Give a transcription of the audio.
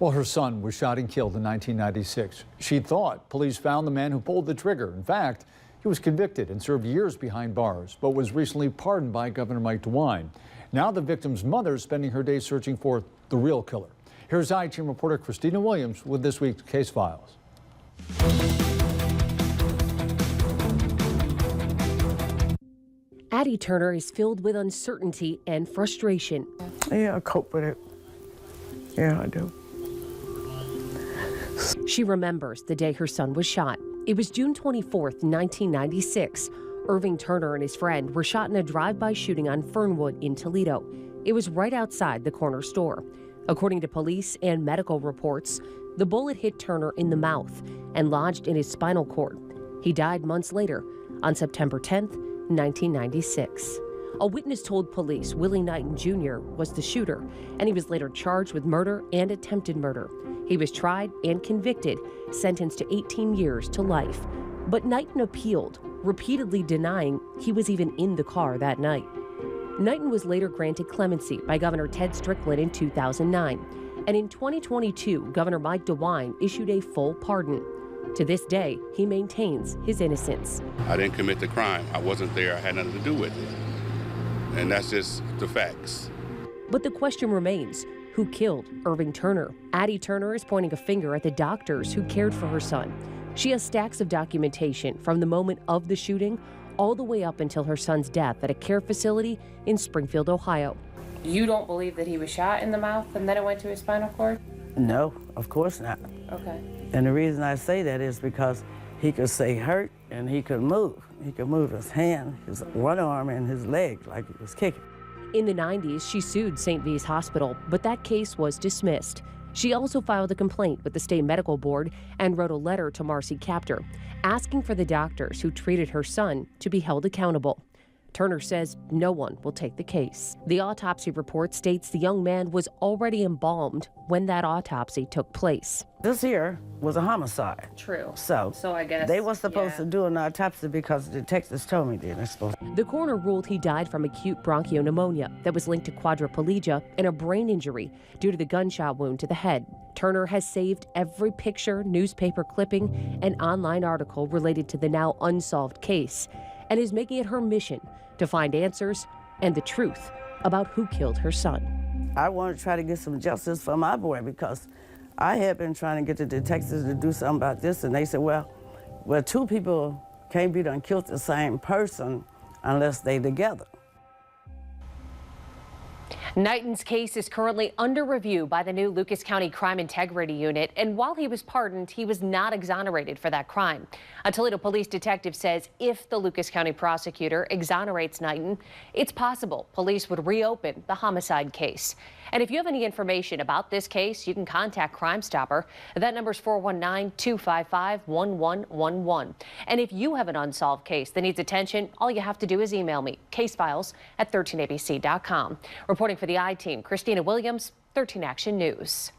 Well, her son was shot and killed in 1996. She thought police found the man who pulled the trigger. In fact, he was convicted and served years behind bars, but was recently pardoned by Governor Mike Dewine. Now the victim's mother is spending her days searching for the real killer. Here's I-Team reporter Christina Williams with this week's Case Files. Addie Turner is filled with uncertainty and frustration. Yeah, I cope with it. Yeah, I do. She remembers the day her son was shot. It was June 24th, 1996. Irving Turner and his friend were shot in a drive-by shooting on Fernwood in Toledo. It was right outside the corner store. According to police and medical reports, the bullet hit Turner in the mouth and lodged in his spinal cord. He died months later on September 10th, 1996. A witness told police Willie Knighten Jr. was the shooter, and he was later charged with murder and attempted murder. He was tried and convicted, sentenced to 18 years to life. But Knighten appealed, repeatedly denying he was even in the car that night. Knighten was later granted clemency by Governor Ted Strickland in 2009. And in 2022, Governor Mike Dewine issued a full pardon. To this day, he maintains his innocence. I didn't commit the crime. I wasn't there. I had nothing to do with it. And that's just the facts. But the question remains, who killed Irving Turner? Addie Turner is pointing a finger at the doctors who cared for her son. She has stacks of documentation from the moment of the shooting all the way up until her son's death at a care facility in Springfield, Ohio. You don't believe that he was shot in the mouth and then it went to his spinal cord? No, of course not. Okay. And the reason I say that is because he could say hurt and he could move. He could move his hand, his one arm, and his leg like he was kicking. In the 90s, she sued St. V's Hospital, but that case was dismissed. She also filed a complaint with the state medical board and wrote a letter to Marcy Kaptur, asking for the doctors who treated her son to be held accountable. Turner says no one will take the case. The autopsy report states the young man was already embalmed when that autopsy took place. This here was a homicide. True. So I guess they were supposed to do an autopsy because the detectives told me they were supposed to. The coroner ruled he died from acute bronchopneumonia that was linked to quadriplegia and a brain injury due to the gunshot wound to the head. Turner has saved every picture, newspaper clipping, and online article related to the now unsolved case, and is making it her mission to find answers and the truth about who killed her son. I want to try to get some justice for my boy because I had been trying to get the detectives to do something about this, and they said, well, two people can't be done killed the same person unless they together. Knighten's case is currently under review by the new Lucas County Crime Integrity Unit, and while he was pardoned, he was not exonerated for that crime. A Toledo police detective says if the Lucas County prosecutor exonerates Knighten, it's possible police would reopen the homicide case. And if you have any information about this case, you can contact Crime Stopper. That number is 419-255-1111. And if you have an unsolved case that needs attention, all you have to do is email me, casefiles@13abc.com. Reporting for the I-Team, Christina Williams, 13 Action News.